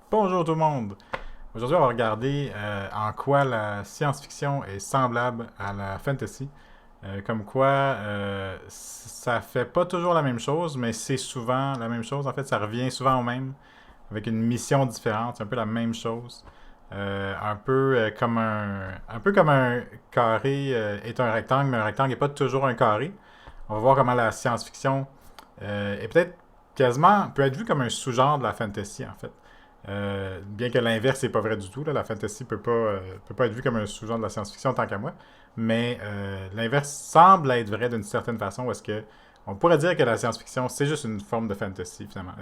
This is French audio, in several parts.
Bonjour tout le monde! Aujourd'hui, on va regarder en quoi la science-fiction est semblable à la fantasy. Comme quoi, ça fait pas toujours la même chose, mais c'est souvent la même chose. En fait, ça revient souvent au même, avec une mission différente. C'est un peu la même chose. Un peu comme un carré est un rectangle, mais un rectangle n'est pas toujours un carré. On va voir comment la science-fiction est peut-être quasiment peut être vue comme un sous-genre de la fantasy, en fait. Bien que l'inverse n'est pas vrai du tout, là, la fantasy peut pas être vue comme un sous-genre de la science-fiction tant qu'à moi, mais l'inverse semble être vrai d'une certaine façon, où est-ce que on pourrait dire que la science-fiction c'est juste une forme de fantasy finalement.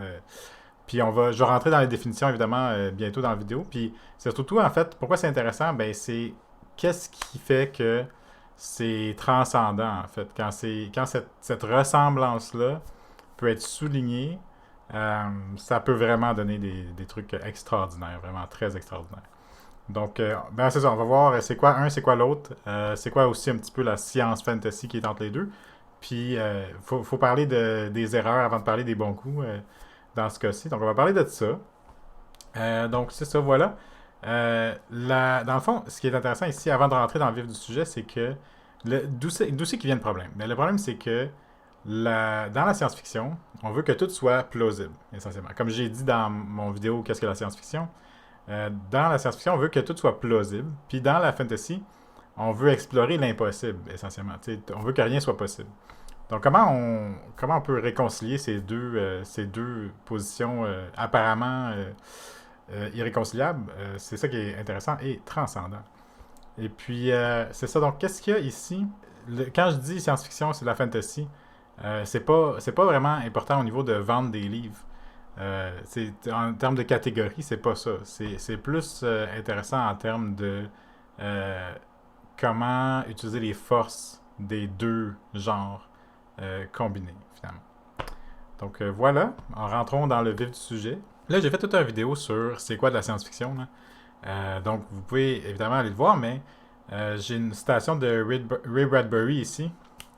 Puis je vais rentrer dans les définitions évidemment bientôt dans la vidéo. Puis c'est surtout en fait pourquoi c'est intéressant, ben c'est qu'est-ce qui fait que c'est transcendant en fait quand cette ressemblance là peut être soulignée, ça peut vraiment donner des trucs extraordinaires, vraiment très extraordinaires. Donc, ben c'est ça, on va voir c'est quoi un, c'est quoi l'autre, c'est quoi aussi un petit peu la science fantasy qui est entre les deux. Puis, faut parler des erreurs avant de parler des bons coups dans ce cas-ci. Donc, on va parler de ça. Donc, c'est ça, voilà. Dans le fond, ce qui est intéressant ici, avant de rentrer dans le vif du sujet, c'est que d'où c'est qui vient le problème? Mais le problème, c'est que dans la science-fiction, on veut que tout soit plausible, essentiellement. Comme j'ai dit dans mon vidéo Qu'est-ce que la science-fiction? Dans la science-fiction, on veut que tout soit plausible. Puis dans la fantasy, on veut explorer l'impossible, essentiellement. T'sais, on veut que rien soit possible. Donc, comment on peut réconcilier ces deux positions apparemment irréconciliables? C'est ça qui est intéressant et transcendant. Et puis, c'est ça. Donc, qu'est-ce qu'il y a ici? Quand je dis science-fiction, c'est de la fantasy. C'est pas vraiment important au niveau de vendre des livres. En termes de catégorie, c'est pas ça. C'est plus intéressant en termes de euh, comment utiliser les forces des deux genres combinés, finalement. Donc voilà, en rentrons dans le vif du sujet. Là, j'ai fait toute une vidéo sur c'est quoi de la science-fiction. Là. Donc, vous pouvez évidemment aller le voir, mais j'ai une citation de Ray Bradbury ici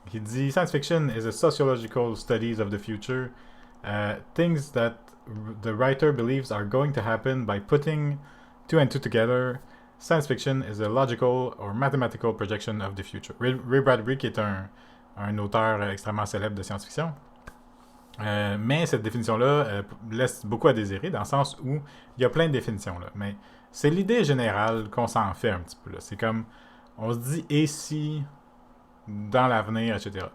qui dit Science fiction is a sociological studies of the future, things that the writer believes are going to happen by putting two and two together. Science fiction is a logical or mathematical projection of the future. Ray Bradbury, qui est un auteur extrêmement célèbre de science-fiction, mais cette définition-là laisse beaucoup à désirer, dans le sens où il y a plein de définitions. Là, mais c'est l'idée générale qu'on s'en fait un petit peu. Là. C'est comme, on se dit, et si, dans l'avenir, etc.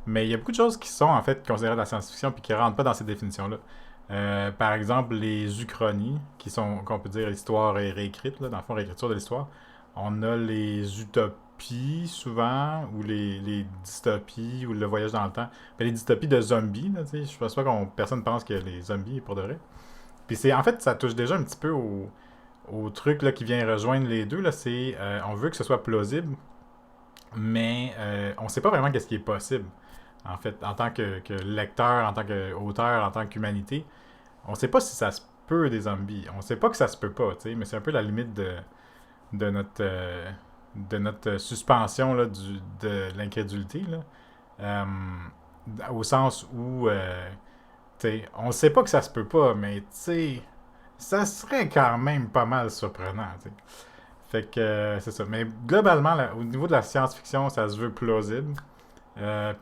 Mais il y a beaucoup de choses qui sont en fait considérées de la science-fiction puis qui ne rentrent pas dans cette définition-là. Par exemple, les uchronies, qu'on peut dire l'histoire est réécrite, là, dans le fond, réécriture de l'histoire. On a les utopies, souvent, ou les dystopies, ou le voyage dans le temps. Mais les dystopies de zombies, là, je pense pas qu'on personne pense que les zombies, pour de vrai. Puis en fait, ça touche déjà un petit peu au truc là, qui vient rejoindre les deux. Là, on veut que ce soit plausible, mais on sait pas vraiment qu'est-ce qui est possible. En fait, en tant que lecteur, en tant qu'auteur, en tant qu'humanité, on sait pas si ça se peut des zombies. On sait pas que ça se peut pas, tu sais, mais c'est un peu la limite de de notre suspension là, de l'incrédulité. Là. Au sens où, on sait pas que ça se peut pas, mais ça serait quand même pas mal surprenant. T'sais. Fait que c'est ça. Mais globalement, là, au niveau de la science-fiction, ça se veut plausible.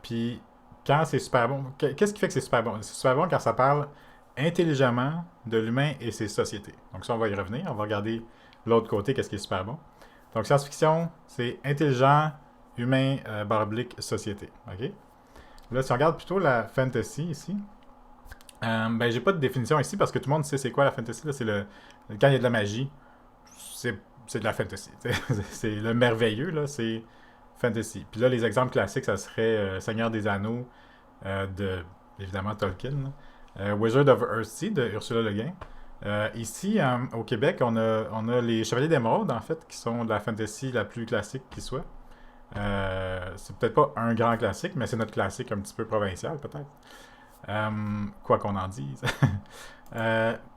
Puis quand c'est super bon, qu'est-ce qui fait que c'est super bon? C'est super bon quand ça parle intelligemment de l'humain et ses sociétés. Donc ça, on va y revenir. On va regarder l'autre côté, qu'est-ce qui est super bon. Donc science-fiction, c'est intelligent, humain, barre oblique, société. OK? Là, si on regarde plutôt la fantasy ici, ben j'ai pas de définition ici parce que tout le monde sait c'est quoi la fantasy. Là, quand il y a de la magie, c'est de la fantasy. C'est le merveilleux, là, c'est fantasy. Puis là, les exemples classiques, ça serait Seigneur des Anneaux de, évidemment, Tolkien. Wizard of Earthsea de Ursula Le Guin. Ici, au Québec, on a les Chevaliers d'Émeraude, en fait, qui sont de la fantasy la plus classique qui soit. C'est peut-être pas un grand classique, mais c'est notre classique un petit peu provincial, peut-être. Quoi qu'on en dise.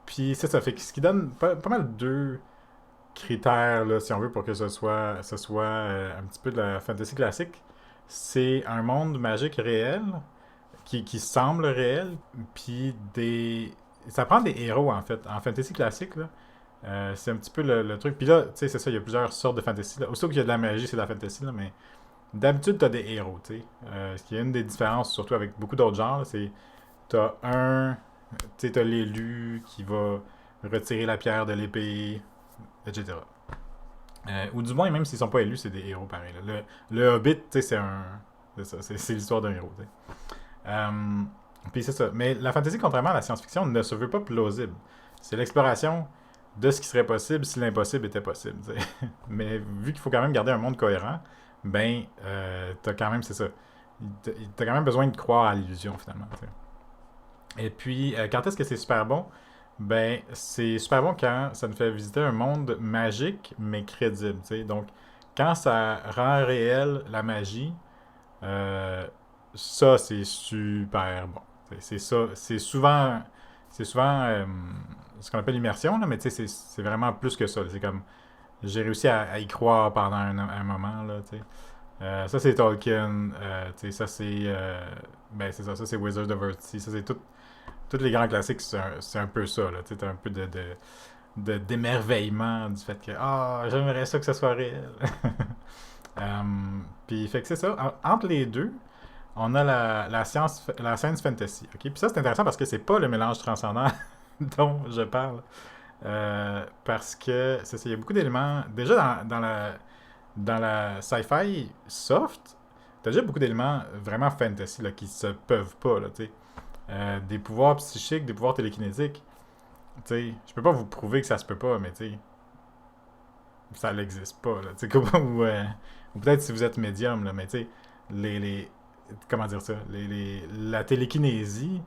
Puis c'est ça, fait que ce qui donne pas mal deux critères, là, si on veut, pour que ce soit un petit peu de la fantasy classique. C'est un monde magique réel, qui semble réel, puis ça prend des héros, en fait. En fantasy classique, là, c'est un petit peu le truc. Puis là, tu sais, c'est ça, il y a plusieurs sortes de fantasy. Là. Aussitôt qu'il y a de la magie, c'est de la fantasy, là, mais d'habitude, t'as des héros, tu sais. Ce qui est une des différences, surtout avec beaucoup d'autres genres, là, c'est t'as un, tu sais, t'as l'élu qui va retirer la pierre de l'épée, etc. Ou du moins, même s'ils sont pas élus, c'est des héros pareil. Là. Le Hobbit, tu sais, c'est un. C'est ça, c'est l'histoire d'un héros, tu sais. Euh, Puis c'est ça. Mais la fantasy, contrairement à la science-fiction, ne se veut pas plausible. C'est l'exploration de ce qui serait possible si l'impossible était possible. T'sais. Mais vu qu'il faut quand même garder un monde cohérent, ben, t'as quand même, c'est ça. T'as quand même besoin de croire à l'illusion, finalement. T'sais. Et puis, quand est-ce que c'est super bon? Ben, c'est super bon quand ça nous fait visiter un monde magique, mais crédible. T'sais. Donc, quand ça rend réel la magie, euh, ça, c'est super bon. C'est ça. C'est souvent ce qu'on appelle l'immersion, là, mais tu sais, c'est vraiment plus que ça. C'est comme, j'ai réussi à y croire pendant un moment, là, tu sais. Ça, c'est Tolkien. Tu sais, ça, ben, c'est ça c'est Wizards of Earth. Ça, c'est tous les grands classiques, c'est un peu ça, là. Tu sais, t'as un peu d'émerveillement du fait que, j'aimerais ça que ça soit réel. Puis, fait que c'est ça. Entre les deux, on a la science fantasy. Ok. Puis ça, c'est intéressant parce que c'est pas le mélange transcendant dont je parle. Parce que c'est ça, il y a beaucoup d'éléments. Déjà, dans la sci-fi soft, t'as déjà beaucoup d'éléments vraiment fantasy là, qui se peuvent pas. Là, des pouvoirs psychiques, des pouvoirs télékinétiques. Je peux pas vous prouver que ça se peut pas, mais ça n'existe pas. Là, ou peut-être si vous êtes médium, là, mais les, comment dire ça, la télékinésie,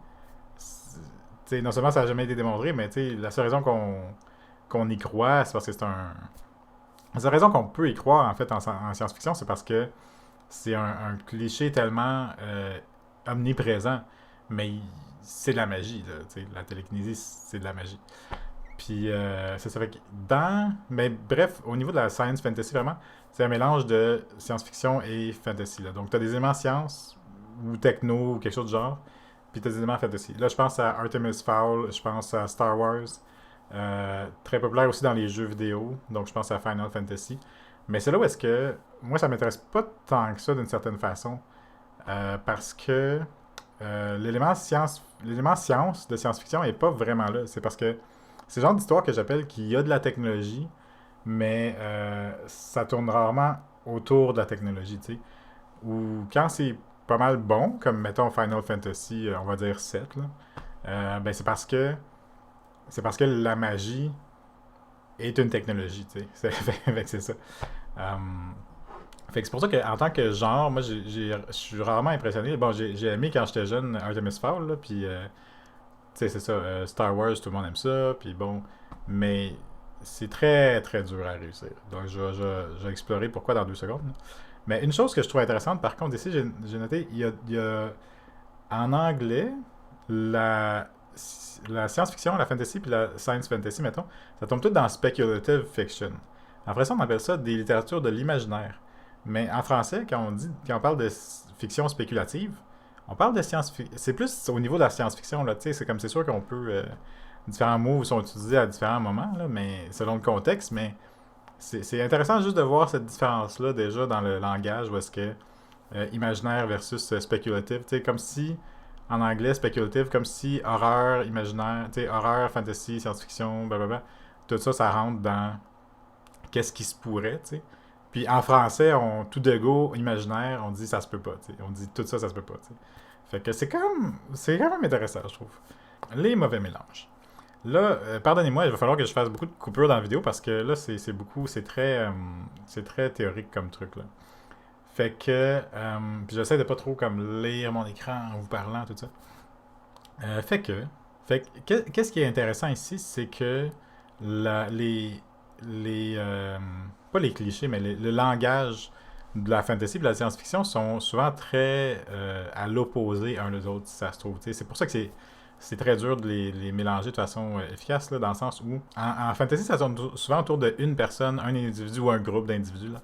non seulement ça n'a jamais été démontré, mais la seule raison qu'on y croit, c'est parce que c'est un. La seule raison qu'on peut y croire, en fait, en science-fiction, c'est parce que c'est un cliché tellement omniprésent. Mais c'est de la magie, là, la télékinésie, c'est de la magie. Puis, ça fait que Mais bref, au niveau de la science fantasy, vraiment, c'est un mélange de science-fiction et fantasy. Là. Donc, tu as des éléments science ou techno ou quelque chose du genre, puis tu as des éléments fantasy. Là, je pense à Artemis Fowl, je pense à Star Wars, très populaire aussi dans les jeux vidéo, donc je pense à Final Fantasy. Mais c'est là où est-ce que moi, ça m'intéresse pas tant que ça d'une certaine façon, parce que l'élément science de science-fiction est pas vraiment là. C'est parce que c'est le genre d'histoire que j'appelle qu'il y a de la technologie, mais ça tourne rarement autour de la technologie, tu sais. Ou quand c'est pas mal bon, comme mettons Final Fantasy, on va dire 7, là, ben c'est parce que la magie est une technologie, tu sais. C'est ça. Euh, Fait que c'est pour ça qu'en tant que genre, moi, je suis rarement impressionné. Bon, j'ai aimé quand j'étais jeune Artemis Fowl, là, puis, tu sais, c'est ça, Star Wars, tout le monde aime ça, puis bon, mais c'est très, très dur à réussir. Donc, je vais explorer pourquoi dans 2 secondes. Là. Mais une chose que je trouve intéressante, par contre, ici, j'ai noté, il y a en anglais, la, la science-fiction, la fantasy, puis la science fantasy, mettons, ça tombe tout dans speculative fiction. En français, on appelle ça des littératures de l'imaginaire. Mais en français, quand on parle de fiction spéculative, on parle de science-fiction. C'est plus au niveau de la science-fiction, là, tu sais, c'est comme c'est sûr qu'on peut. Différents mots sont utilisés à différents moments, là, mais selon le contexte, mais c'est intéressant juste de voir cette différence-là déjà dans le langage, où est-ce que imaginaire versus spéculative, tu sais, comme si, en anglais, spéculative, comme si horreur, imaginaire, tu sais, horreur, fantasy, science-fiction, blablabla, tout ça, ça rentre dans qu'est-ce qui se pourrait, tu sais. Puis en français, tout de go, imaginaire, on dit ça se peut pas, tu sais. On dit tout ça, ça se peut pas, tu sais. Fait que c'est quand même intéressant, je trouve. Les mauvais mélanges. Là, pardonnez-moi, il va falloir que je fasse beaucoup de coupures dans la vidéo parce que là, c'est beaucoup, c'est très théorique comme truc, là. Fait que, puis j'essaie de pas trop comme lire mon écran en vous parlant, tout ça. Qu'est-ce qui est intéressant ici, c'est que les pas les clichés, mais le langage de la fantasy et de la science-fiction sont souvent très à l'opposé un des autres, si ça se trouve. T'sais. C'est pour ça que c'est très dur de les mélanger de façon efficace, là, dans le sens où, en fantasy, ça tourne souvent autour d'une personne, un individu ou un groupe d'individus. Là.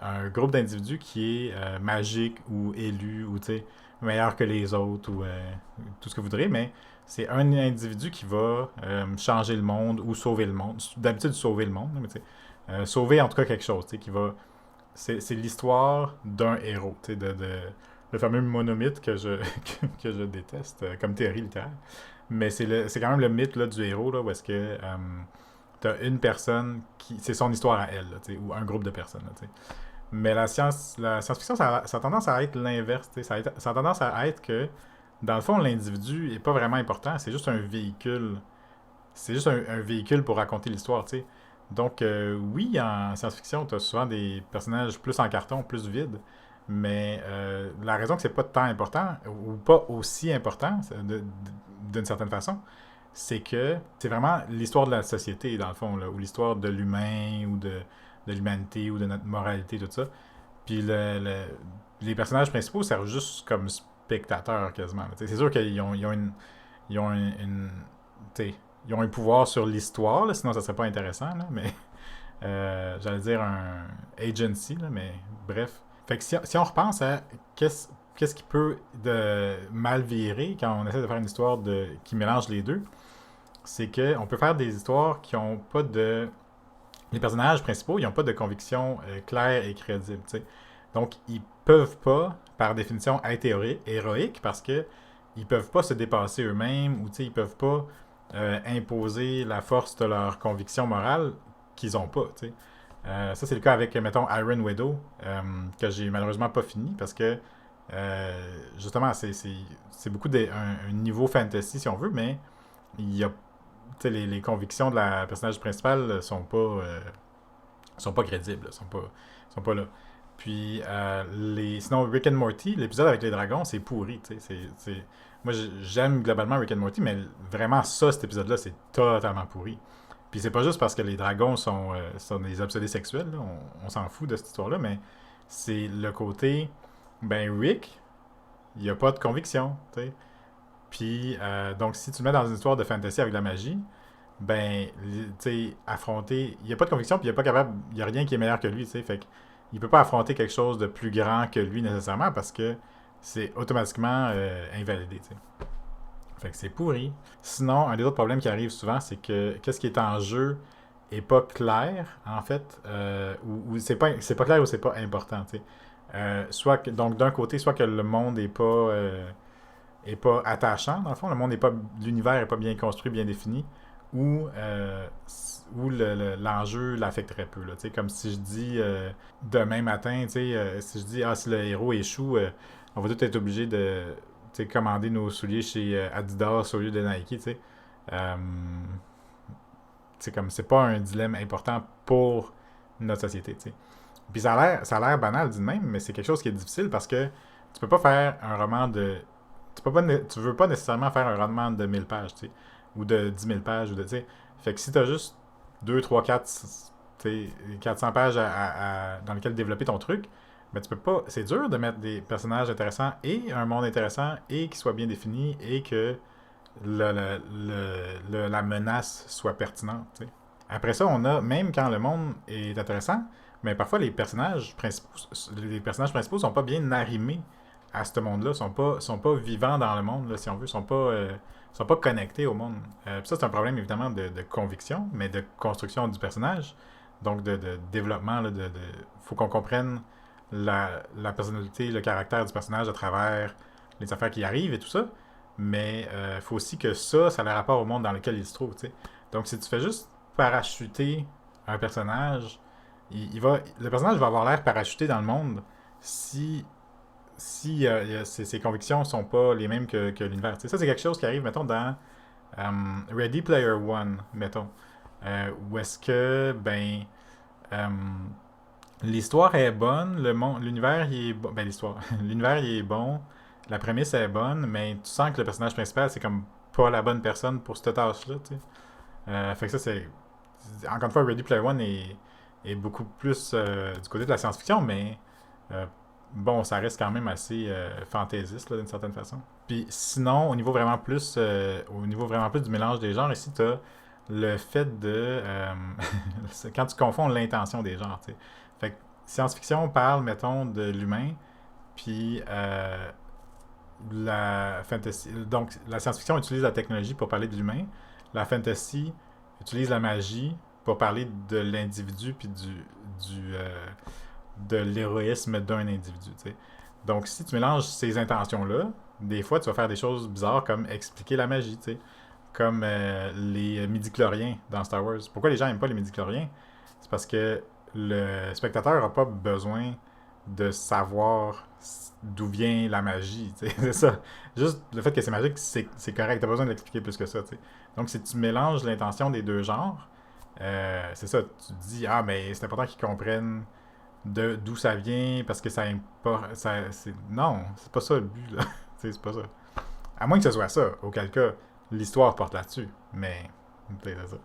Un groupe d'individus qui est magique ou élu ou meilleur que les autres ou tout ce que vous voudrez, mais c'est un individu qui va changer le monde ou sauver le monde. D'habitude, sauver le monde, mais tu sais, sauver en tout cas quelque chose, tu sais, qui va... C'est l'histoire d'un héros, tu sais, le fameux monomythe que je déteste comme théorie littéraire. Mais c'est quand même le mythe là, du héros, là, où est-ce que t'as une personne qui... C'est son histoire à elle, là, tu sais, ou un groupe de personnes, là, tu sais. Mais la science-fiction, ça a tendance à être l'inverse. Ça a tendance à être que, dans le fond, l'individu est pas vraiment important. C'est juste un véhicule. C'est juste un véhicule pour raconter l'histoire, tu sais. Donc, oui, en science-fiction, tu as souvent des personnages plus en carton, plus vides. Mais la raison que c'est pas tant important, ou pas aussi important, d'une certaine façon, c'est que c'est vraiment l'histoire de la société, dans le fond, là, ou l'histoire de l'humain, ou de l'humanité, ou de notre moralité, tout ça. Puis les personnages principaux servent juste comme spectateurs, quasiment. C'est sûr qu'ils ont ils ont ils ont un pouvoir sur l'histoire, là, sinon ça serait pas intéressant, là, mais j'allais dire un agency, là, mais bref. Fait que si on repense à qu'est-ce qui peut de mal virer quand on essaie de faire une histoire qui mélange les deux, c'est qu'on peut faire des histoires qui ont pas de... Les personnages principaux, ils n'ont pas de conviction claire et crédible. T'sais. Donc, ils peuvent pas, par définition, être héroïques parce que ils peuvent pas se dépasser eux-mêmes ou ils peuvent pas imposer la force de leur conviction morale qu'ils ont pas. Ça, c'est le cas avec, mettons, Iron Widow, que j'ai malheureusement pas fini parce que justement, c'est beaucoup un niveau fantasy si on veut, mais il y a les convictions de la personnage principale sont pas crédibles, sont pas là. Puis, sinon, Rick and Morty, l'épisode avec les dragons, c'est pourri. Moi, j'aime globalement Rick and Morty, mais vraiment ça, cet épisode-là, c'est totalement pourri. Puis c'est pas juste parce que les dragons sont des obsédés sexuels, là, on s'en fout de cette histoire-là, mais c'est le côté, ben Rick, il n'y a pas de conviction, tu sais. Puis, donc, si tu le mets dans une histoire de fantasy avec de la magie, ben, tu sais, affronter. Il n'y a pas de conviction, puis il n'y a pas capable. Il n'y a rien qui est meilleur que lui, tu sais. Fait que, il peut pas affronter quelque chose de plus grand que lui nécessairement parce que c'est automatiquement invalidé, tu sais. Fait que c'est pourri. Sinon, un des autres problèmes qui arrive souvent, c'est que qu'est-ce qui est en jeu est pas clair, en fait, ou c'est pas clair ou c'est pas important, tu sais. Donc d'un côté, soit que le monde est pas attachant, dans le fond, l'univers est pas bien construit, bien défini, ou l'enjeu l'affecterait peu. Là, comme si je dis demain matin, si je dis si le héros échoue, on va tous être obligés de commander nos souliers chez Adidas au lieu de Nike. Euh, c'est comme c'est pas un dilemme important pour notre société. T'sais. Puis ça a l'air banal dit de même, mais c'est quelque chose qui est difficile parce que tu peux pas faire un roman de tu veux pas nécessairement faire un roman de 1000 pages, tu sais, ou de 10 000 pages, ou de, tu sais. Fait que si t'as juste 2 3 4 400 pages dans lesquelles développer ton truc, ben tu peux pas, c'est dur de mettre des personnages intéressants et un monde intéressant et qui soit bien défini et que la menace soit pertinente, tu sais. Après ça, on a, même quand le monde est intéressant, mais parfois les personnages principaux sont pas bien arrimés à ce monde-là, sont pas vivants dans le monde, là, si on veut, sont pas connectés au monde. Puis ça, c'est un problème évidemment de conviction, mais de construction du personnage, donc de développement, là, faut qu'on comprenne la personnalité, le caractère du personnage à travers les affaires qui arrivent et tout ça, mais il faut aussi que ça ait rapport au monde dans lequel il se trouve, tu sais. Donc si tu fais juste parachuter un personnage, le personnage va avoir l'air parachuté dans le monde si ses convictions sont pas les mêmes que l'univers. T'sais, ça, c'est quelque chose qui arrive, mettons, dans Ready Player One, mettons. Où est-ce que, ben, euh, l'histoire est bonne, l'univers, il est bon. Ben, l'histoire. L'univers, il est bon, la prémisse est bonne, mais tu sens que le personnage principal, c'est comme pas la bonne personne pour cette tâche-là, tu sais. Fait que ça, c'est. Encore une fois, Ready Player One est beaucoup plus du côté de la science-fiction, mais bon, ça reste quand même assez fantaisiste d'une certaine façon. Puis sinon, au niveau vraiment plus du mélange des genres, ici, t'as le fait de quand tu confonds l'intention des genres, tu sais. Fait que science-fiction parle, mettons, de l'humain, puis la fantasy, donc la science-fiction utilise la technologie pour parler de l'humain, la fantasy utilise la magie pour parler de l'individu puis de l'héroïsme d'un individu. T'sais. Donc si tu mélanges ces intentions-là, des fois tu vas faire des choses bizarres comme expliquer la magie, t'sais. Comme les midi-chloriens dans Star Wars. Pourquoi les gens n'aiment pas les midi-chloriens? C'est parce que le spectateur n'a pas besoin de savoir d'où vient la magie. C'est ça. Juste le fait que c'est magique, c'est correct. T'as pas besoin d'expliquer plus que ça. T'sais. Donc, si tu mélanges l'intention des deux genres, c'est ça. Tu te dis, ah, mais c'est important qu'ils comprennent d'où ça vient parce que ça importe. Non, c'est pas ça le but. Là. C'est pas ça. À moins que ce soit ça. Auquel cas, l'histoire porte là-dessus. Mais, c'est ça.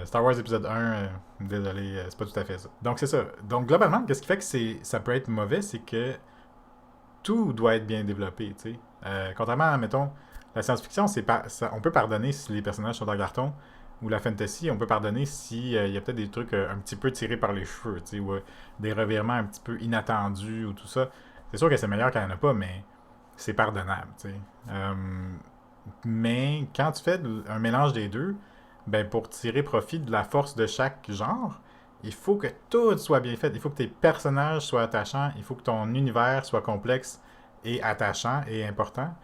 Star Wars épisode 1, désolé, c'est pas tout à fait ça. Donc c'est ça. Donc globalement, qu'est-ce qui fait que ça peut être mauvais, c'est que tout doit être bien développé, tu sais. Contrairement à, mettons, la science-fiction, on peut pardonner si les personnages sont en carton, ou la fantasy, on peut pardonner si il y a peut-être des trucs un petit peu tirés par les cheveux, tu sais, ou des revirements un petit peu inattendus, ou tout ça. C'est sûr que c'est meilleur qu'il n'y en a pas, mais c'est pardonnable, tu sais. Mais quand tu fais un mélange des deux, ben pour tirer profit de la force de chaque genre, il faut que tout soit bien fait. Il faut que tes personnages soient attachants. Il faut que ton univers soit complexe et attachant et important.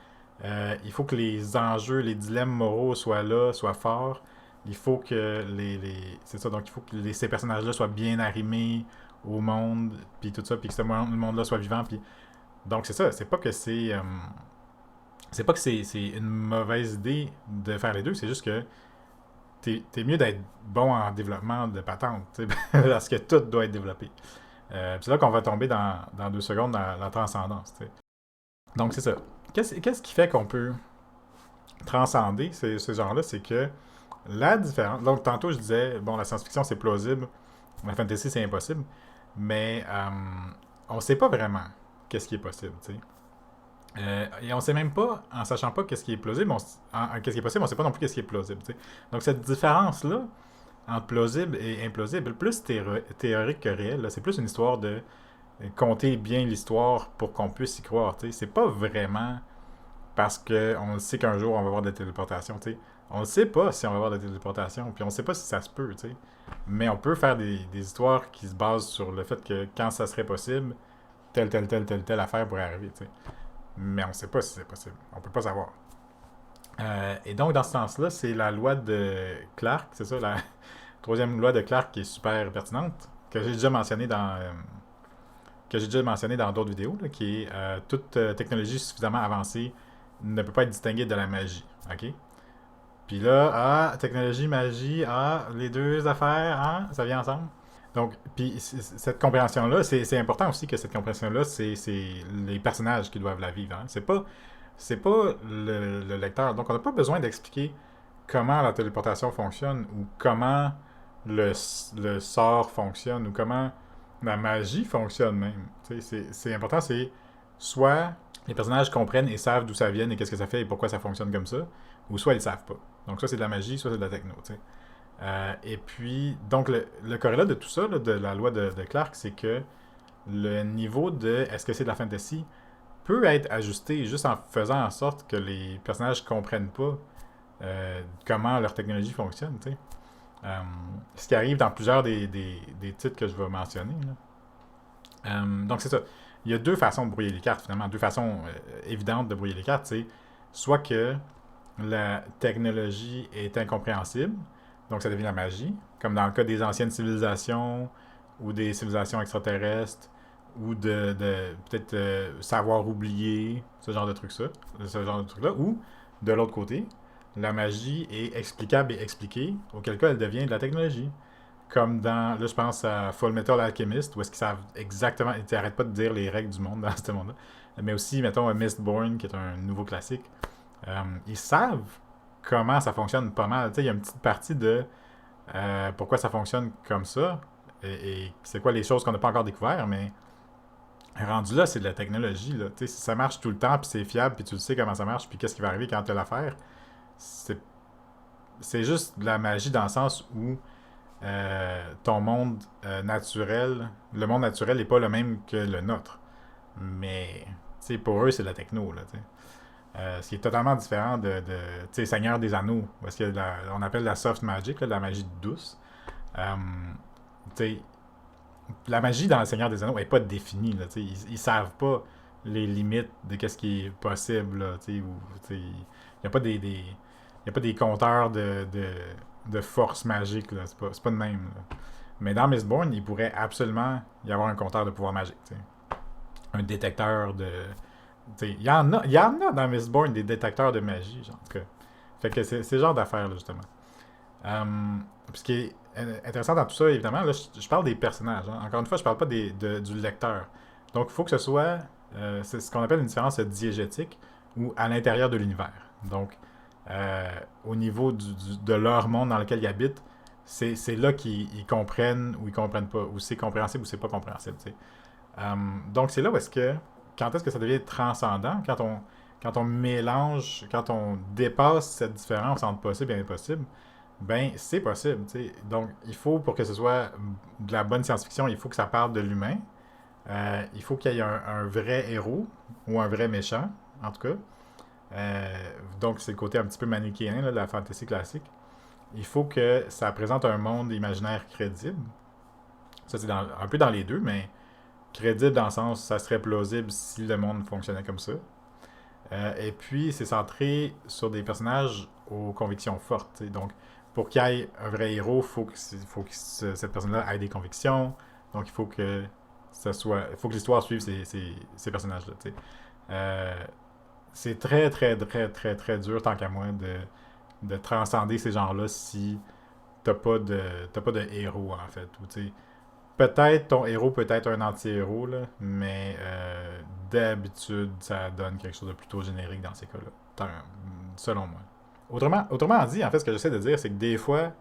Il faut que les enjeux, les dilemmes moraux soient là, soient forts. Il faut que c'est ça, donc il faut que ces personnages-là soient bien arrimés au monde, puis tout ça, puis que ce monde-là soit vivant. Puis... Donc c'est ça, c'est pas que c'est une mauvaise idée de faire les deux, c'est juste que t'es mieux d'être bon en développement de patente, parce que tout doit être développé. C'est là qu'on va tomber dans 2 secondes dans la transcendance. T'sais. Donc c'est ça. Qu'est-ce qui fait qu'on peut transcender ces genres-là? C'est que la différence... Donc tantôt je disais, bon, la science-fiction c'est plausible, la fantasy c'est impossible, mais on sait pas vraiment qu'est-ce qui est possible. T'sais. Et on sait même pas, en sachant pas qu'est-ce qui est plausible, qu'est-ce qui est possible, on sait pas non plus qu'est-ce qui est plausible. T'sais. Donc cette différence-là, entre plausible et implausible, plus théorique que réel, là, c'est plus une histoire de compter bien l'histoire pour qu'on puisse y croire. T'sais. C'est pas vraiment parce qu'on sait qu'un jour on va avoir des téléportations. T'sais. On ne sait pas si on va avoir des téléportations, puis on ne sait pas si ça se peut. T'sais. Mais on peut faire des histoires qui se basent sur le fait que quand ça serait possible, telle affaire pourrait arriver. T'sais. Mais on ne sait pas si c'est possible. On ne peut pas savoir. Et donc, dans ce sens-là, c'est la loi de Clark, c'est ça, la troisième loi de Clark qui est super pertinente, que j'ai déjà mentionné dans d'autres vidéos, là, qui est toute technologie suffisamment avancée ne peut pas être distinguée de la magie. OK? Puis là, technologie, magie, les deux affaires, ça vient ensemble. Donc, puis cette compréhension-là, c'est important aussi que cette compréhension-là, c'est les personnages qui doivent la vivre. Hein. C'est pas le lecteur. Donc, on n'a pas besoin d'expliquer comment la téléportation fonctionne ou comment le sort fonctionne ou comment la magie fonctionne même. C'est important, c'est soit les personnages comprennent et savent d'où ça vient et qu'est-ce que ça fait et pourquoi ça fonctionne comme ça, ou soit ils ne savent pas. Donc, soit c'est de la magie, soit c'est de la techno. T'sais. Et puis, donc, le corrélat de tout ça, là, de la loi de Clark, c'est que le niveau de est-ce que c'est de la fantasy peut être ajusté juste en faisant en sorte que les personnages ne comprennent pas comment leur technologie fonctionne. Ce qui arrive dans plusieurs des titres que je vais mentionner. Donc, c'est ça. Il y a deux façons de brouiller les cartes, finalement. Deux façons évidentes de brouiller les cartes. C'est soit que la technologie est incompréhensible, donc ça devient la magie, comme dans le cas des anciennes civilisations ou des civilisations extraterrestres ou de peut-être savoir oublier, ce genre de trucs-là, ou de l'autre côté, la magie est explicable et expliquée, auquel cas elle devient de la technologie. Comme dans, là je pense à Full Metal Alchemist, où est-ce qu'ils savent exactement, ils n'arrêtent pas de dire les règles du monde dans ce monde-là, mais aussi, mettons, Mistborn, qui est un nouveau classique, ils savent comment ça fonctionne pas mal. Il y a une petite partie de pourquoi ça fonctionne comme ça, et c'est quoi les choses qu'on n'a pas encore découvert, mais rendu là, c'est de la technologie. Là. Si ça marche tout le temps, puis c'est fiable, puis tu le sais comment ça marche, puis qu'est-ce qui va arriver quand tu as l'affaire, c'est juste de la magie dans le sens où ton monde naturel, le monde naturel n'est pas le même que le nôtre. Mais pour eux, c'est de la techno, là, tu sais. Ce qui est totalement différent tu sais, Seigneur des Anneaux, parce que on appelle la soft magic, là, de la magie douce. Euh, tu sais, la magie dans le Seigneur des Anneaux n'est pas définie, là, tu sais. Ils savent pas les limites de qu'est-ce qui est possible, là, tu sais, il n'y a pas y a pas des compteurs de force magique, là, c'est pas de même, là. Mais dans Mistborn, il pourrait absolument y avoir un compteur de pouvoir magique, tu sais. Un détecteur de. Il y en a dans Mistborn des détecteurs de magie, genre, en tout cas. Fait que c'est ce genre d'affaires, là, justement. Ce qui est intéressant dans tout ça, évidemment, là, je parle des personnages. Hein. Encore une fois, je parle pas du lecteur. Donc, il faut que ce soit. C'est ce qu'on appelle une différence diégétique ou à l'intérieur de l'univers. Donc, au niveau de leur monde dans lequel ils habitent, c'est là qu'ils comprennent ou ils comprennent pas, ou c'est compréhensible ou c'est pas compréhensible. Donc, c'est là où est-ce que. Quand est-ce que ça devient transcendant? Quand on mélange, quand on dépasse cette différence entre possible et impossible, ben, c'est possible. T'sais. Donc, il faut, pour que ce soit de la bonne science-fiction, il faut que ça parle de l'humain. Il faut qu'il y ait un vrai héros ou un vrai méchant, en tout cas. Donc, c'est le côté un petit peu manichéen là, de la fantasy classique. Il faut que ça présente un monde imaginaire crédible. Ça, c'est un peu dans les deux, mais crédible dans le sens ça serait plausible si le monde fonctionnait comme ça. Et puis, c'est centré sur des personnages aux convictions fortes. T'sais. Donc, pour qu'il y ait un vrai héros, faut que cette personne-là ait des convictions. Donc, il faut que il faut que l'histoire suive ces personnages-là. Euh, c'est très, très, très, très, très dur, tant qu'à moi, de transcender ces genres-là si t'as pas de héros, en fait. Ou, peut-être ton héros peut être un anti-héros, là, mais d'habitude, ça donne quelque chose de plutôt générique dans ces cas-là, selon moi. Autrement dit, en fait, ce que j'essaie de dire, c'est que des fois,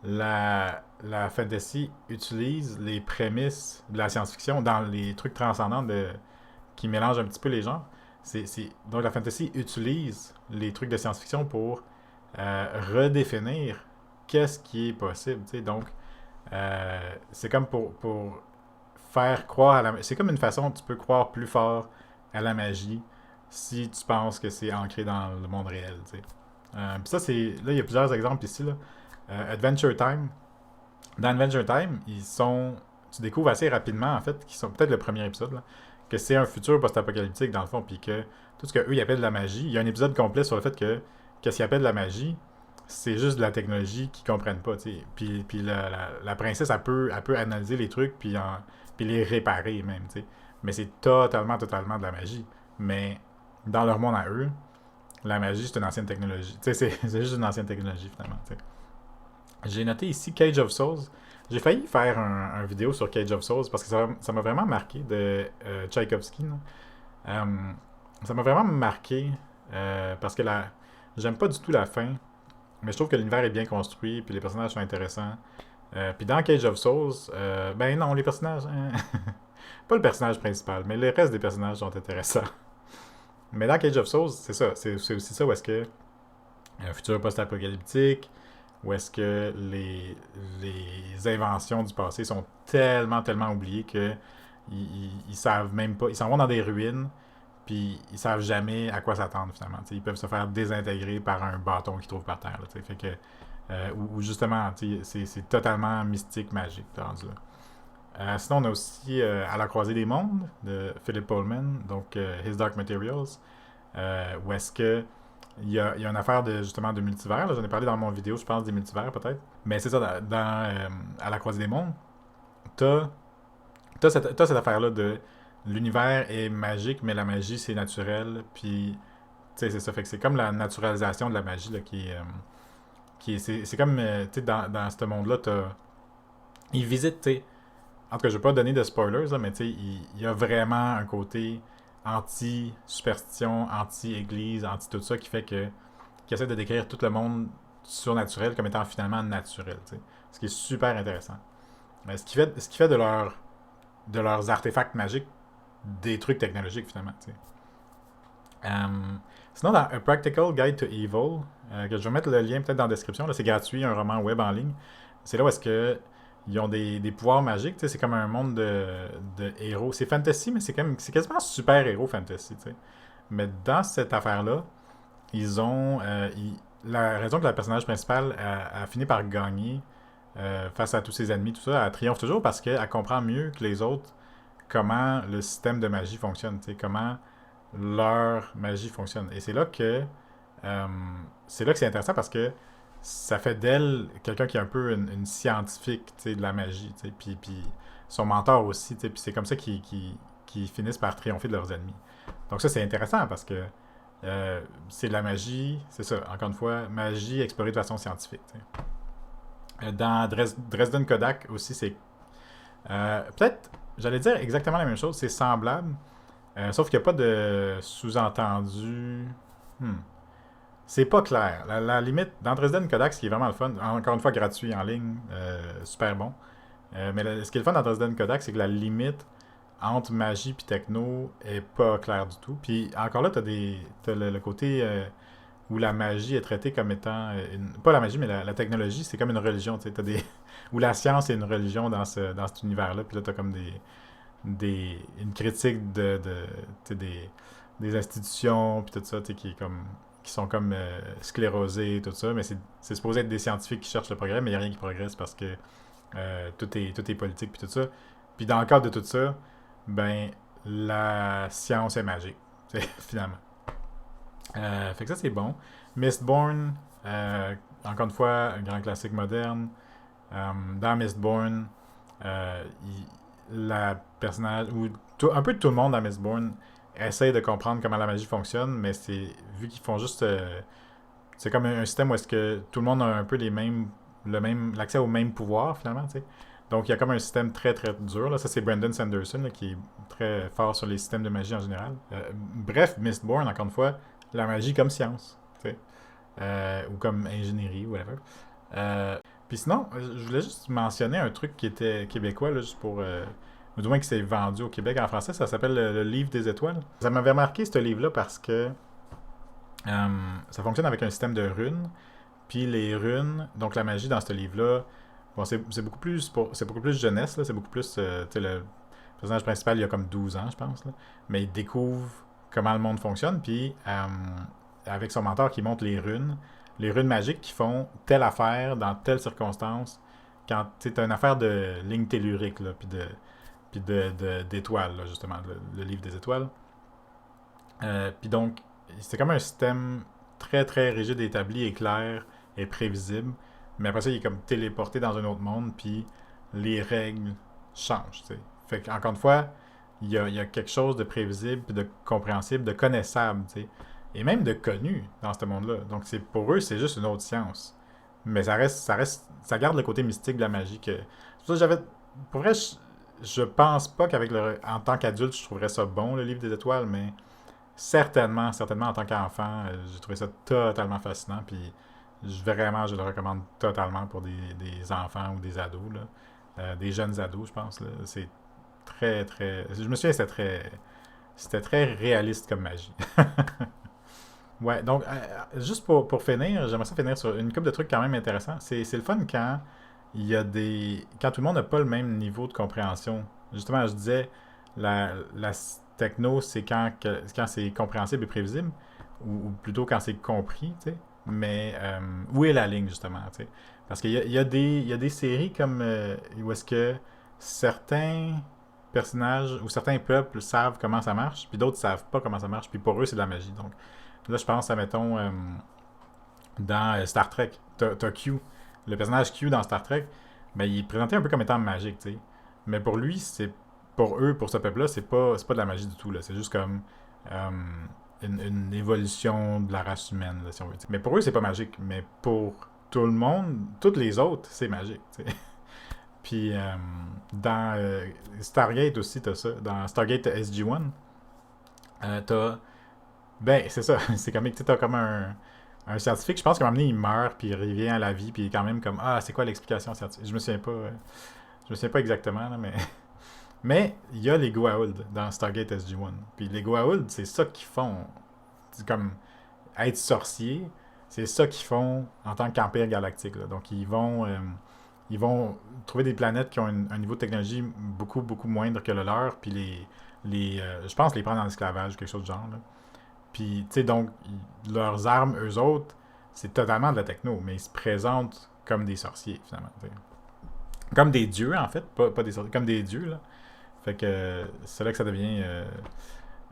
la fantasy utilise les prémices de la science-fiction dans les trucs transcendants qui mélangent un petit peu les genres. Donc la fantasy utilise les trucs de science-fiction pour redéfinir qu'est-ce qui est possible. Donc, c'est comme pour faire croire à la. C'est comme une façon, tu peux croire plus fort à la magie si tu penses que c'est ancré dans le monde réel. Puis ça, c'est. Là, il y a plusieurs exemples ici. Là. Adventure Time. Dans Adventure Time, ils sont. Tu découvres assez rapidement, en fait, qui sont peut-être le premier épisode, là, que c'est un futur post-apocalyptique, dans le fond, puis que tout ce qu'eux, ils appellent de la magie. Il y a un épisode complet sur le fait que qu'est-ce qu'ils appellent de la magie, c'est juste de la technologie qu'ils comprennent pas. T'sais. Puis la princesse, elle peut analyser les trucs puis les réparer même. T'sais. Mais c'est totalement, totalement de la magie. Mais dans leur monde à eux, la magie, c'est une ancienne technologie. C'est juste une ancienne technologie, finalement. T'sais. J'ai noté ici Cage of Souls. J'ai failli faire un vidéo sur Cage of Souls parce que ça m'a vraiment marqué de Tchaïkovski. Ça m'a vraiment marqué parce que j'aime pas du tout la fin. Mais je trouve que l'univers est bien construit, puis les personnages sont intéressants. Puis dans Cage of Souls, ben non, les personnages. Hein, pas le personnage principal, mais le reste des personnages sont intéressants. Mais dans Cage of Souls, c'est ça. C'est aussi ça où est-ce que un futur post-apocalyptique, où est-ce que les inventions du passé sont tellement, tellement oubliées que ils savent même pas. Ils s'en vont dans des ruines, puis ils savent jamais à quoi s'attendre finalement. T'sais, ils peuvent se faire désintégrer par un bâton qu'ils trouvent par terre. Là, fait que, ou justement, c'est totalement mystique, magique, rendu là. Sinon, on a aussi À la croisée des mondes de Philip Pullman, donc His Dark Materials, où est-ce que il y a une affaire justement de multivers. Là, j'en ai parlé dans mon vidéo, je pense, des multivers peut-être. Mais c'est ça, À la croisée des mondes, t'as t'as cette affaire-là de l'univers est magique, mais la magie c'est naturel. Puis, c'est ça. Fait que c'est comme la naturalisation de la magie là, c'est comme, dans ce monde-là, ils visitent, en tout cas, je vais pas donner de spoilers, là, mais il y a vraiment un côté anti-superstition, anti-église, anti-tout ça qui fait qu'ils essaie de décrire tout le monde surnaturel comme étant finalement naturel. Ce qui est super intéressant. Mais ce qui fait de leurs artefacts magiques des trucs technologiques finalement. Sinon, dans A Practical Guide to Evil, que je vais mettre le lien peut-être dans la description, là, c'est gratuit, un roman web en ligne. C'est là où est-ce que ils ont des pouvoirs magiques, tu sais, c'est comme un monde de héros. C'est fantasy, mais c'est quasiment super-héros fantasy, tu sais. Mais dans cette affaire-là, ils ont... la raison que la personnage principale a fini par gagner face à tous ses ennemis, tout ça, elle triomphe toujours parce qu'elle comprend mieux que les autres comment le système de magie fonctionne, tu sais, comment leur magie fonctionne. Et euh, c'est là que c'est intéressant parce que ça fait d'elle quelqu'un qui est un peu une scientifique, tu sais, de la magie, tu sais, puis son mentor aussi, tu sais, puis c'est comme ça qu'ils finissent par triompher de leurs ennemis. Donc ça, c'est intéressant parce que c'est de la magie, c'est ça, encore une fois, magie explorée de façon scientifique, tu sais. Dans Dresden Kodak aussi, c'est peut-être, j'allais dire exactement la même chose, c'est semblable, sauf qu'il n'y a pas de sous-entendu. Hmm. C'est pas clair. La limite, dans Dresden Kodak, ce qui est vraiment le fun, encore une fois gratuit en ligne, super bon. Ce qui est le fun dans Dresden Kodak, c'est que la limite entre magie et techno est pas claire du tout. Puis encore là, t'as le côté où la magie est traitée comme étant pas la magie, mais la technologie, c'est comme une religion. Tu sais, où la science est une religion dans cet univers-là. Puis là, t'as comme une critique tu sais, des institutions, puis tout ça, tu sais, qui sont comme sclérosés, tout ça. Mais c'est supposé être des scientifiques qui cherchent le progrès, mais il n'y a rien qui progresse parce que tout est politique, puis tout ça. Puis dans le cadre de tout ça, ben, la science est magique, finalement. Fait que ça, c'est bon. Mistborn, encore une fois, un grand classique moderne. Dans Mistborn, la personnage, ou un peu tout le monde dans Mistborn essaye de comprendre comment la magie fonctionne, mais c'est vu qu'ils font juste. C'est comme un système où est-ce que tout le monde a un peu l'accès aux mêmes pouvoirs, finalement, tu sais. Donc, il y a comme un système très, très dur. Là. Ça, c'est Brandon Sanderson, là, qui est très fort sur les systèmes de magie en général. Bref, Mistborn, encore une fois, la magie comme science, tu sais. Ou comme ingénierie, whatever. Puis sinon, je voulais juste mentionner un truc qui était québécois, là, juste pour... ou du moins qui s'est vendu au Québec en français, ça s'appelle le Livre des étoiles. Ça m'avait marqué, ce livre-là, parce que ça fonctionne avec un système de runes. Puis les runes, donc la magie dans ce livre-là, bon, c'est beaucoup plus jeunesse, là, c'est beaucoup plus, tu sais, le personnage principal, il a comme 12 ans, je pense, là, mais il découvre comment le monde fonctionne, puis avec son mentor qui montre les runes magiques qui font telle affaire dans telle circonstance, quand tu as une affaire de ligne tellurique, là, d'étoiles, là, justement, le livre des étoiles. Puis donc, c'est comme un système très très rigide, établi et clair et prévisible. Mais après ça, il est comme téléporté dans un autre monde, puis les règles changent. T'sais. Fait qu'encore une fois, il y a quelque chose de prévisible, puis de compréhensible, de connaissable, t'sais. Et même de connu dans ce monde-là. Donc pour eux, c'est juste une autre science. Mais ça garde le côté mystique de la magie que. C'est pour ça que pour vrai, je pense pas en tant qu'adulte, je trouverais ça bon, le livre des étoiles, mais certainement en tant qu'enfant, j'ai trouvé ça totalement fascinant. Puis vraiment, je le recommande totalement pour des enfants ou des ados, là. Des jeunes ados, je pense. Là. C'est très, très. Je me souviens, c'était très réaliste comme magie. Ouais, donc, juste pour finir, j'aimerais ça finir sur une couple de trucs quand même intéressants. C'est le fun quand il y a quand tout le monde n'a pas le même niveau de compréhension. Justement, je disais, la techno, c'est quand c'est compréhensible et prévisible, ou plutôt quand c'est compris, tu sais. Mais où est la ligne, justement, tu sais? Parce qu'il y a des séries comme où est-ce que certains personnages ou certains peuples savent comment ça marche, puis d'autres savent pas comment ça marche, puis pour eux, c'est de la magie. Donc, là, je pense à, mettons, dans Star Trek, t'as Q. Le personnage Q dans Star Trek, ben, il est présenté un peu comme étant magique, tu sais. Mais pour lui, pour ce peuple-là, c'est pas de la magie du tout, là. C'est juste comme euh, une évolution de la race humaine, là, si on veut dire. Mais pour eux, c'est pas magique. Mais pour tout le monde, toutes les autres, c'est magique, tu sais. Puis dans Stargate aussi, t'as ça. Dans Stargate SG-1, t'as ben, c'est ça. C'est comme, tu sais, t'as comme un scientifique, je pense qu'à un moment donné, il meurt, puis il revient à la vie, puis il est quand même comme, ah, c'est quoi l'explication scientifique? Je me souviens pas exactement, là, mais... Mais il y a les Goa'uld dans Stargate SG-1. Puis les Goa'uld, c'est ça qu'ils font. C'est comme être sorcier, c'est ça qu'ils font en tant qu'empire galactique, là. Donc, ils vont trouver des planètes qui ont un niveau de technologie beaucoup, beaucoup moindre que le leur, puis je pense les prendre en esclavage, quelque chose du genre. Là. Puis, tu sais, donc, leurs armes, eux autres, c'est totalement de la techno, mais ils se présentent comme des sorciers, finalement. T'sais. Comme des dieux, en fait, pas des sorciers, comme des dieux, là. Fait que c'est là que ça devient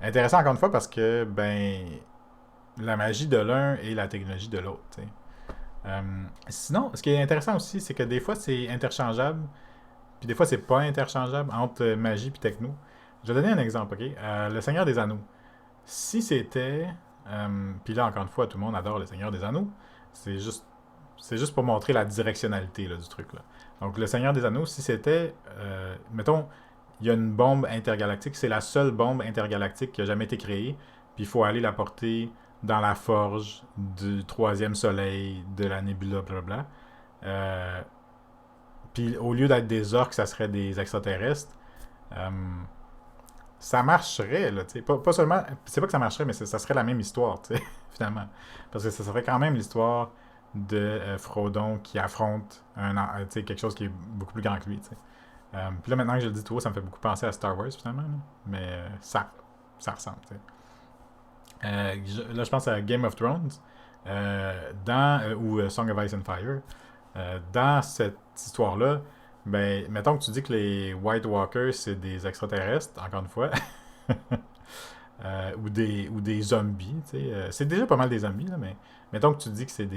intéressant, encore une fois, parce que, ben, la magie de l'un et la technologie de l'autre, tu sais. Sinon, ce qui est intéressant aussi, c'est que des fois, c'est interchangeable, puis des fois, c'est pas interchangeable entre magie et techno. Je vais donner un exemple, ok? Le Seigneur des Anneaux. Si c'était. Puis là, encore une fois, tout le monde adore le Seigneur des Anneaux. C'est juste, c'est juste pour montrer la directionnalité là, du truc. Là. Donc, le Seigneur des Anneaux, si c'était. Mettons, il y a une bombe intergalactique. C'est la seule bombe intergalactique qui a jamais été créée. Puis il faut aller la porter dans la forge du troisième soleil de la nébula, blablabla. Euh, Puis au lieu d'être des orques, ça serait des extraterrestres. Euh, Ça marcherait, là, tu sais. Pas seulement. C'est pas que ça marcherait, mais ça serait la même histoire, tu sais, finalement. Parce que ça serait quand même l'histoire de Frodon qui affronte tu sais, quelque chose qui est beaucoup plus grand que lui, tu sais. Puis là, maintenant que je le dis tout haut, ça me fait beaucoup penser à Star Wars, finalement. Là. Mais ça ressemble, tu sais. Là, je pense à Game of Thrones, ou Song of Ice and Fire. Dans cette histoire-là, ben, mettons que tu dis que les White Walkers, c'est des extraterrestres, encore une fois, ou des zombies, tu sais. C'est déjà pas mal des zombies, là, mais mettons que tu dis que c'est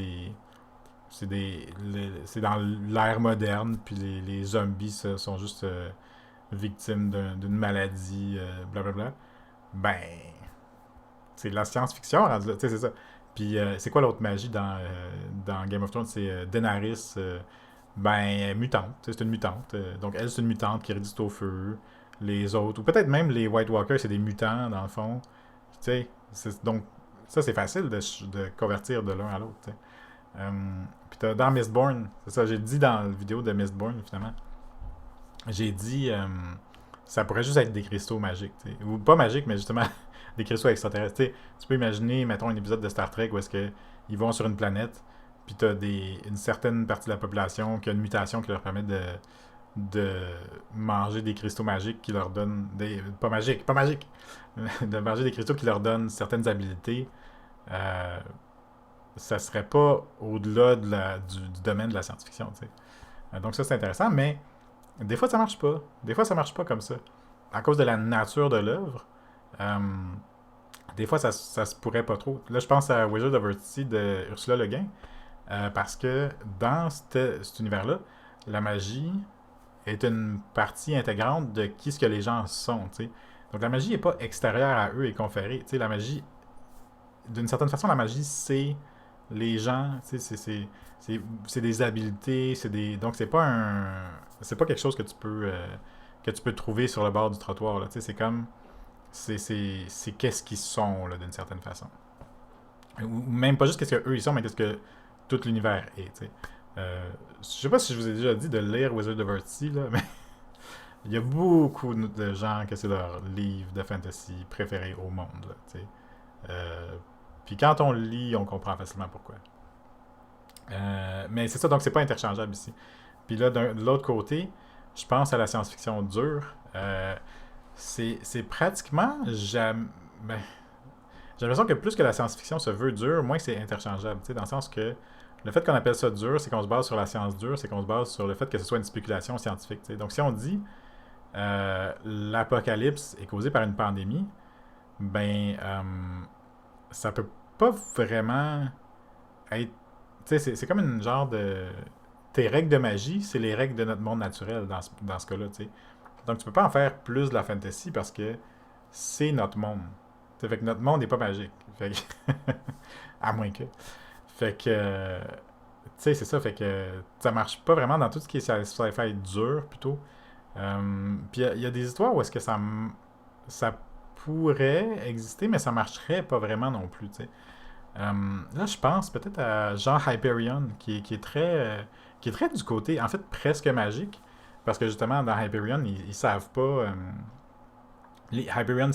dans l'ère moderne, puis les zombies sont juste victimes d'une maladie, blablabla. Ben, c'est de la science-fiction, rendu là, tu sais, c'est ça. Puis c'est quoi l'autre magie dans Game of Thrones? C'est Daenerys, ben, mutante. C'est une mutante. Donc, elle, c'est une mutante qui résiste au feu. Les autres, ou peut-être même les White Walkers, c'est des mutants, dans le fond. Tu sais, donc, ça, c'est facile de convertir de l'un à l'autre. Tu sais. Puis dans Mistborn, c'est ça, j'ai dit dans la vidéo de Mistborn, finalement, j'ai dit, ça pourrait juste être des cristaux magiques. Tu sais. Ou pas magiques, mais justement, des cristaux extraterrestres. Tu sais, tu peux imaginer, mettons, un épisode de Star Trek où est-ce que ils vont sur une planète, puis tu as une certaine partie de la population qui a une mutation qui leur permet de manger des cristaux magiques qui leur donnent des pas magiques, pas magiques, de manger des cristaux qui leur donnent certaines habilités. Euh, Ça serait pas au-delà du domaine de la science-fiction, tu sais. Donc ça c'est intéressant, mais des fois ça marche pas. Des fois ça marche pas comme ça. À cause de la nature de l'œuvre, euh, des fois ça se pourrait pas trop. Là je pense à Wizard of Earthsea de Ursula Le Guin. Parce que dans cet univers-là, la magie est une partie intégrante de qui ce que les gens sont. T'sais. Donc la magie n'est pas extérieure à eux et conférée. T'sais, la magie, d'une certaine façon, la magie, c'est les gens, c'est des habiletés, donc c'est pas quelque chose que tu peux trouver sur le bord du trottoir. Là. C'est comme, c'est qu'est-ce qu'ils sont là, d'une certaine façon. Ou même pas juste qu'est-ce qu'eux ils sont, mais qu'est-ce que tout l'univers est. T'sais. Je sais pas si je vous ai déjà dit de lire Wizard of Earthsea, là, mais il y a beaucoup de gens que c'est leur livre de fantasy préféré au monde. Là, puis quand on le lit, on comprend facilement pourquoi. Mais c'est ça, donc c'est pas interchangeable ici. Puis là, de l'autre côté, je pense à la science-fiction dure. C'est pratiquement jamais. Ben, j'ai l'impression que plus que la science-fiction se veut dure, moins c'est interchangeable. Dans le sens que le fait qu'on appelle ça dur, c'est qu'on se base sur la science dure, c'est qu'on se base sur le fait que ce soit une spéculation scientifique. T'sais. Donc si on dit l'apocalypse est causé par une pandémie, ben ça peut pas vraiment être. C'est comme une genre de. Tes règles de magie, c'est les règles de notre monde naturel dans ce cas-là. T'sais. Donc tu peux pas en faire plus de la fantasy parce que c'est notre monde. T'sais, fait que notre monde n'est pas magique. Fait que à moins que. Fait que. Tu sais, c'est ça. Fait que ça marche pas vraiment dans tout ce qui est sci-fi dur, plutôt. Puis il y a des histoires où est-ce que ça pourrait exister, mais ça marcherait pas vraiment non plus, tu sais. Là, je pense peut-être à Jean Hyperion, qui est très du côté, en fait, presque magique, parce que justement, dans Hyperion, ils savent pas. Les Hyperion,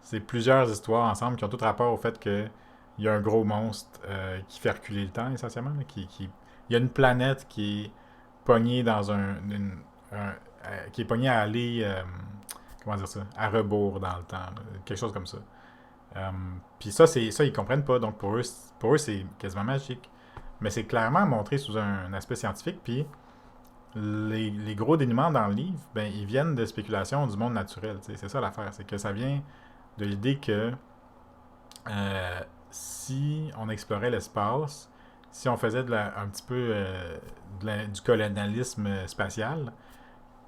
c'est plusieurs histoires ensemble qui ont tout rapport au fait que il y a un gros monstre qui fait reculer le temps, essentiellement. Il y a une planète qui est pogné dans qui est pogné à aller, comment dire ça, à rebours dans le temps, là, quelque chose comme ça. Puis ça, ils comprennent pas. Donc pour eux c'est quasiment magique. Mais c'est clairement montré sous un aspect scientifique. Puis les gros dénouements dans le livre, ben, ils viennent de spéculations du monde naturel. C'est ça l'affaire. C'est que ça vient de l'idée que euh, si on explorait l'espace, si on faisait un petit peu du colonialisme spatial,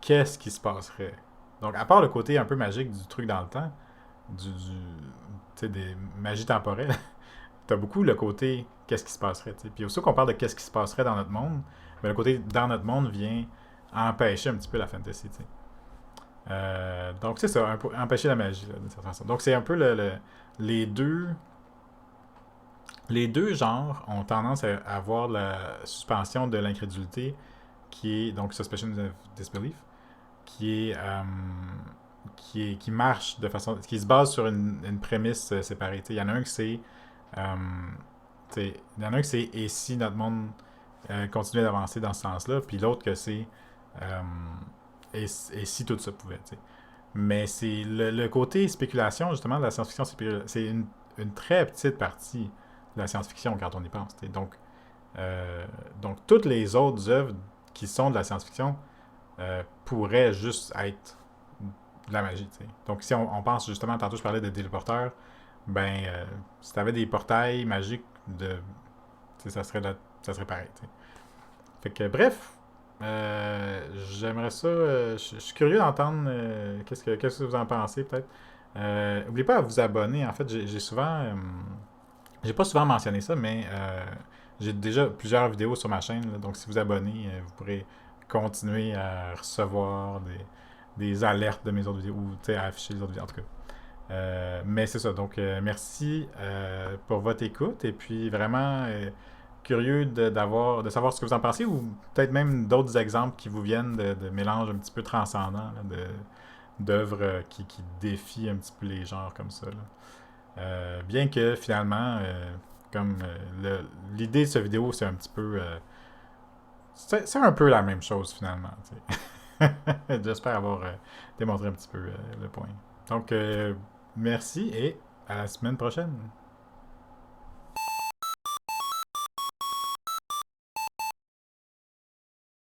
qu'est-ce qui se passerait? Donc, à part le côté un peu magique du truc dans le temps, des magies temporelles, t'as beaucoup le côté qu'est-ce qui se passerait. T'sais. Puis aussi qu'on parle de qu'est-ce qui se passerait dans notre monde, mais le côté dans notre monde vient empêcher un petit peu la fantasy. Donc c'est ça, empêcher la magie d'une certaine façon. Donc c'est un peu les deux. Les deux genres ont tendance à avoir la suspension de l'incrédulité qui est donc suspension of disbelief qui est qui marche de façon qui se base sur une prémisse séparée. Il y en a un qui c'est euh, il y en a un qui c'est et si notre monde continuait d'avancer dans ce sens-là, puis l'autre que c'est euh, et si tout ça pouvait. T'sais. Mais c'est le côté spéculation justement de la science-fiction, c'est une très petite partie de la science-fiction quand on y pense. T'sais. Donc toutes les autres œuvres qui sont de la science-fiction pourraient juste être de la magie. T'sais. Donc si on pense justement, tantôt je parlais de téléporteurs, ben si tu avais des portails magiques ça serait pareil. T'sais. Fait que bref, j'aimerais ça. Je suis curieux d'entendre qu'est-ce que vous en pensez peut-être. N'oubliez pas à vous abonner. En fait, j'ai souvent, j'ai pas souvent mentionné ça, mais j'ai déjà plusieurs vidéos sur ma chaîne. Là, donc si vous abonnez, vous pourrez continuer à recevoir des alertes de mes autres vidéos ou à afficher les autres vidéos en tout cas. Mais c'est ça. Donc merci pour votre écoute et puis vraiment curieux de savoir ce que vous en pensez ou peut-être même d'autres exemples qui vous viennent de mélanges un petit peu transcendants, là, d'œuvres qui défient un petit peu les genres comme ça. Là. Bien que finalement, comme l'idée de cette vidéo, c'est un petit peu... c'est un peu la même chose finalement. J'espère avoir démontré un petit peu le point. Donc, merci et à la semaine prochaine.